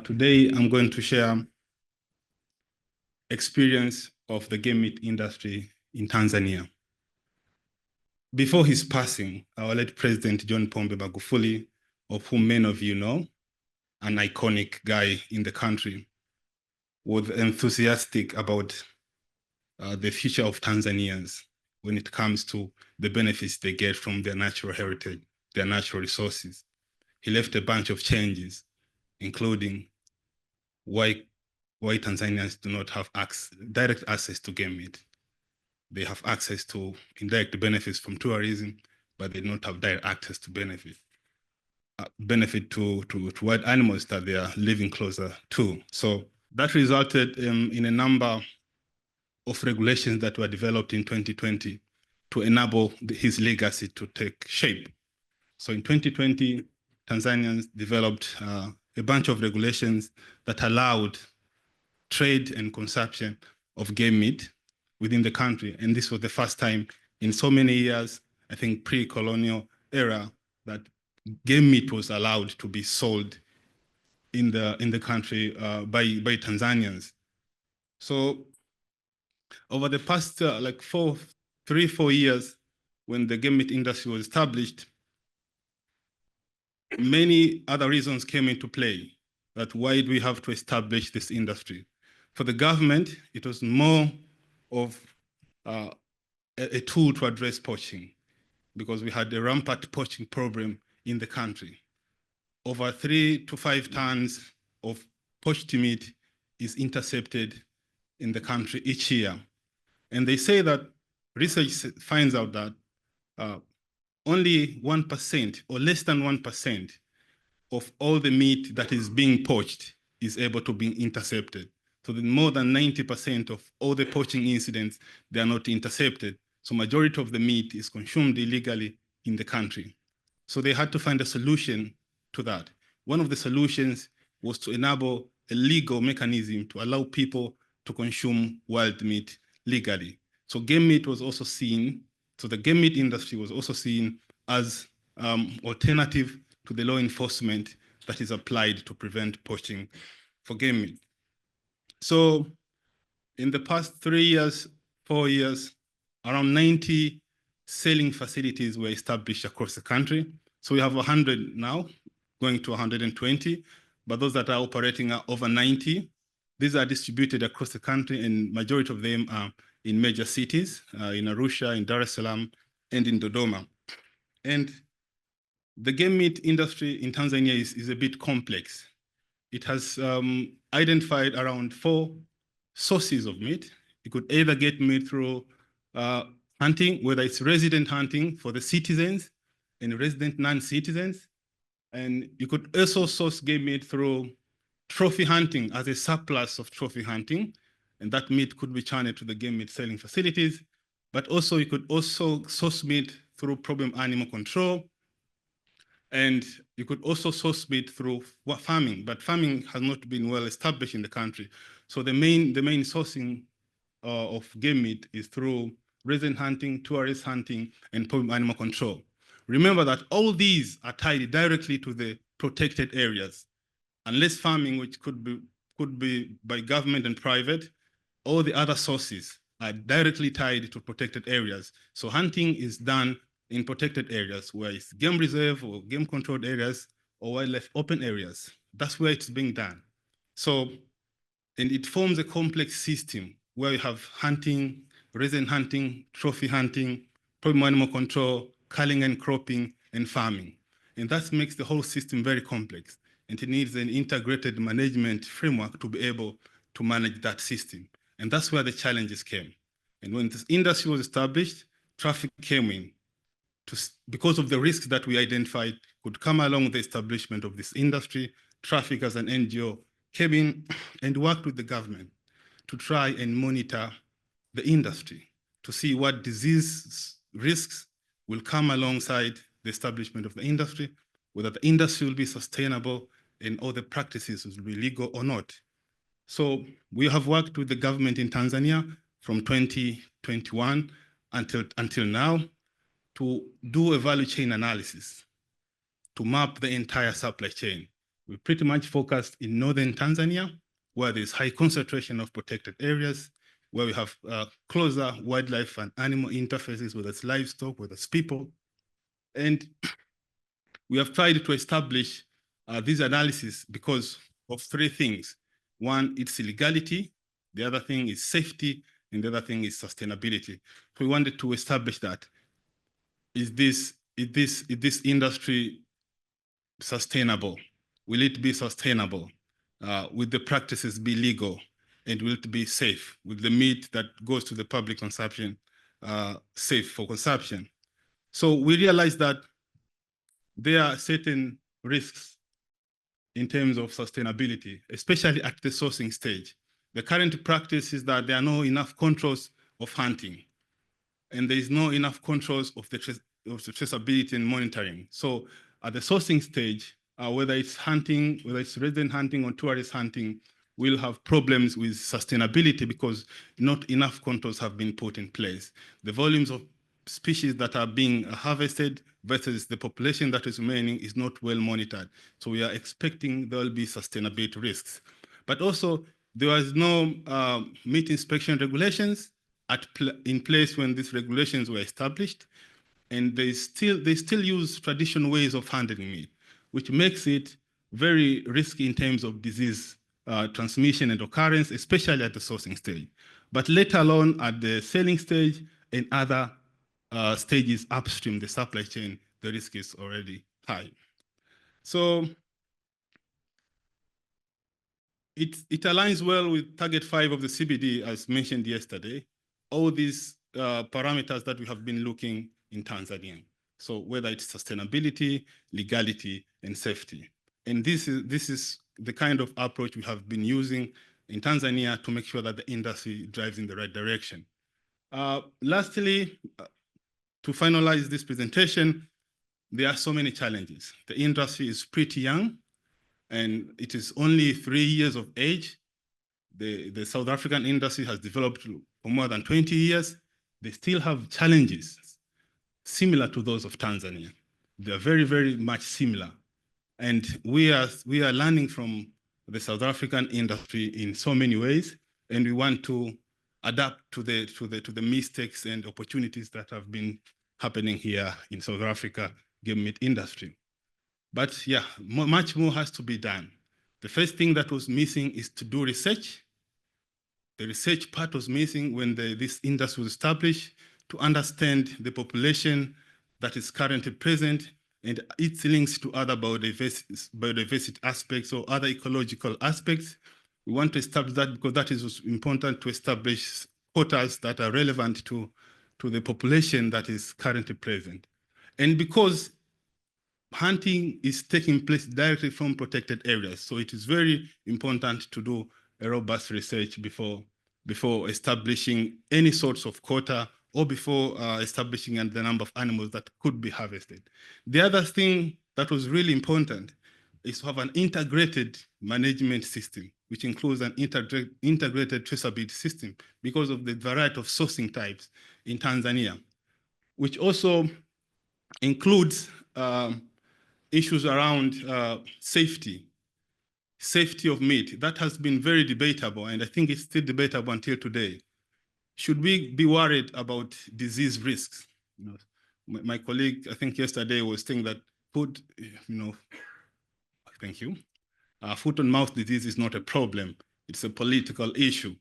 Today, I'm going to share experience of the game meat industry in Tanzania. Before his passing, our late President John Pombe Magufuli, of whom many of you know, an iconic guy in the country, was enthusiastic about the future of Tanzanians when it comes to the benefits they get from their natural heritage, their natural resources. He left a bunch of changes, including why Tanzanians do not have direct access to game meat. They have access to indirect benefits from tourism, but they do not have direct access to benefit to wild animals that they are living closer to. So that resulted in a number of regulations that were developed in 2020 to enable his legacy to take shape. So in 2020, Tanzanians developed a bunch of regulations that allowed trade and consumption of game meat within the country. And this was the first time in so many years, I think pre-colonial era, that game meat was allowed to be sold in the country by Tanzanians. So over the past 3-4 years, when the game meat industry was established, many other reasons came into play that why do we have to establish this industry. For the government, it was more of a tool to address poaching, because we had a rampant poaching problem in the country. Over 3 to 5 tons of poached meat is intercepted in the country each year. And they say that research finds out that only 1% or less than 1% of all the meat that is being poached is able to be intercepted. So that more than 90% of all the poaching incidents, they are not intercepted. So majority of the meat is consumed illegally in the country. So they had to find a solution to that. One of the solutions was to enable a legal mechanism to allow people to consume wild meat legally. So game meat was also seen, so the game meat industry was also seen as alternative to the law enforcement that is applied to prevent poaching for game meat. So in the past 3 years, 4 years, around 90 selling facilities were established across the country. So we have 100 now, going to 120, but those that are operating are over 90. These are distributed across the country, and majority of them are in major cities, in Arusha, in Dar es Salaam, and in Dodoma. And the game meat industry in Tanzania is a bit complex. It has identified around 4 sources of meat. You could either get meat through hunting, whether it's resident hunting for the citizens and resident non-citizens. And you could also source game meat through trophy hunting as a surplus of trophy hunting. And that meat could be channeled to the game meat selling facilities. But also you could also source meat through problem animal control. And you could also source meat through farming, but farming has not been well established in the country. So the main sourcing of game meat is through resident hunting, tourist hunting, and problem animal control. Remember that all these are tied directly to the protected areas. Unless farming, which could be by government and private, all the other sources are directly tied to protected areas. So hunting is done in protected areas, where it's game reserve or game controlled areas or wildlife open areas. That's where it's being done. So, and it forms a complex system where you have hunting, resident hunting, trophy hunting, problem animal control, culling and cropping, and farming. And that makes the whole system very complex. And it needs an integrated management framework to be able to manage that system. And that's where the challenges came. And when this industry was established, traffic came in. Because of the risks that we identified could come along with the establishment of this industry, traffic as an NGO came in and worked with the government to try and monitor the industry to see what disease risks will come alongside the establishment of the industry, whether the industry will be sustainable and all the practices will be legal or not. So we have worked with the government in Tanzania from 2021 until now to do a value chain analysis, to map the entire supply chain. We're pretty much focused in northern Tanzania, where there's high concentration of protected areas, where we have closer wildlife and animal interfaces, whether it's livestock, whether it's people. And we have tried to establish these analyses because of three things. One, it's legality. The other thing is safety. And the other thing is sustainability. So we wanted to establish that. Is this industry sustainable? Will it be sustainable? Will the practices be legal? And will it be safe? Will the meat that goes to the public consumption safe for consumption? So we realized that there are certain risks in terms of sustainability, especially at the sourcing stage. The current practice is that there are not enough controls of hunting, and there is no enough controls of the traceability and monitoring. So at the sourcing stage, whether it's hunting, whether it's resident hunting or tourist hunting, we'll have problems with sustainability because not enough controls have been put in place. The volumes of species that are being harvested versus the population that is remaining is not well monitored. So we are expecting there will be sustainability risks. But also, there was no meat inspection regulations in place when these regulations were established, and they still use traditional ways of handling meat, which makes it very risky in terms of disease transmission and occurrence, especially at the sourcing stage. But let alone at the selling stage and other stages upstream the supply chain, the risk is already high. So it aligns well with target 5 of the CBD, as mentioned yesterday, all these parameters that we have been looking in Tanzania. So whether it's sustainability, legality, and safety. And this is the kind of approach we have been using in Tanzania to make sure that the industry drives in the right direction. Lastly, to finalize this presentation, there are so many challenges. The industry is pretty young, and it is only 3 years of age. The South African industry has developed for more than 20 years. They still have challenges similar to those of Tanzania. They're very, very much similar. And we are learning from the South African industry in so many ways, and we want to adapt to the mistakes and opportunities that have been happening here in South Africa game meat industry. But yeah, much more has to be done. The first thing that was missing is to do research. The research part was missing when this industry was established, to understand the population that is currently present and its links to other biodiversity aspects or other ecological aspects. We want to establish that because that is important to establish quotas that are relevant to the population that is currently present. And because hunting is taking place directly from protected areas, so it is very important to do a robust research before establishing any sorts of quota or before establishing the number of animals that could be harvested. The other thing that was really important is to have an integrated management system, which includes an integrated traceability system because of the variety of sourcing types in Tanzania, which also includes issues around safety of meat. That has been very debatable, and I think it's still debatable until today. Should we be worried about disease risks? You know, my colleague, I think yesterday, was saying that foot and mouth disease is not a problem. It's a political issue.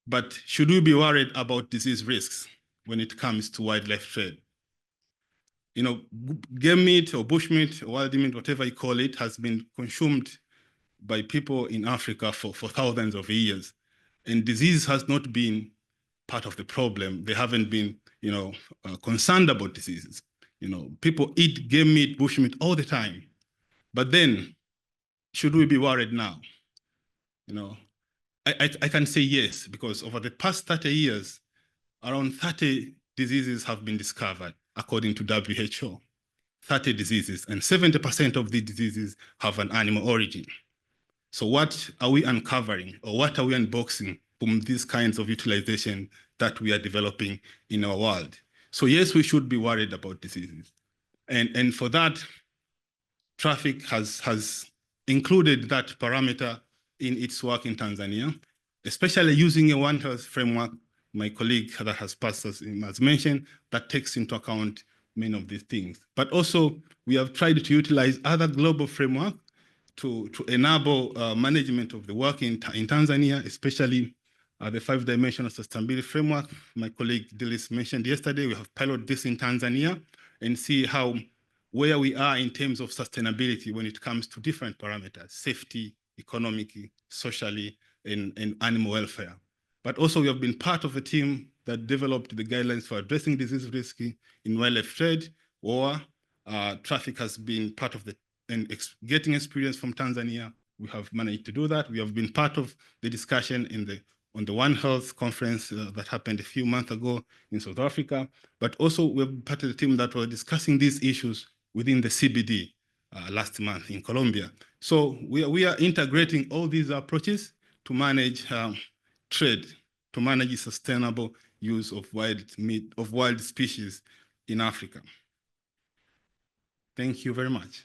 But should we be worried about disease risks when it comes to wildlife trade? You know, game meat or bush meat or wild meat, whatever you call it, has been consumed by people in Africa for thousands of years. And disease has not been part of the problem. They haven't been, concerned about diseases. People eat game meat, bush meat all the time. But then, should we be worried now? I can say yes, because over the past 30 years, around 30 diseases have been discovered, according to WHO. 30 diseases, and 70% of these diseases have an animal origin. So what are we uncovering, or what are we unboxing from these kinds of utilization that we are developing in our world? So yes, we should be worried about diseases. And for that, traffic has included that parameter in its work in Tanzania, especially using a One Health framework. My colleague that has passed us has mentioned that takes into account many of these things. But also, we have tried to utilize other global framework to enable management of the work in Tanzania, especially the 5-dimensional sustainability framework. My colleague Dilys mentioned yesterday, we have piloted this in Tanzania and see where we are in terms of sustainability when it comes to different parameters, safety, economically, socially, and animal welfare. But also we have been part of a team that developed the guidelines for addressing disease risk in wildlife trade, or traffic has been part of the, and getting experience from Tanzania. We have managed to do that. We have been part of the discussion on the One Health conference that happened a few months ago in South Africa, but also we're part of the team that were discussing these issues within the CBD last month in Colombia. So we are integrating all these approaches to manage trade, to manage sustainable use of wild species in Africa. Thank you very much.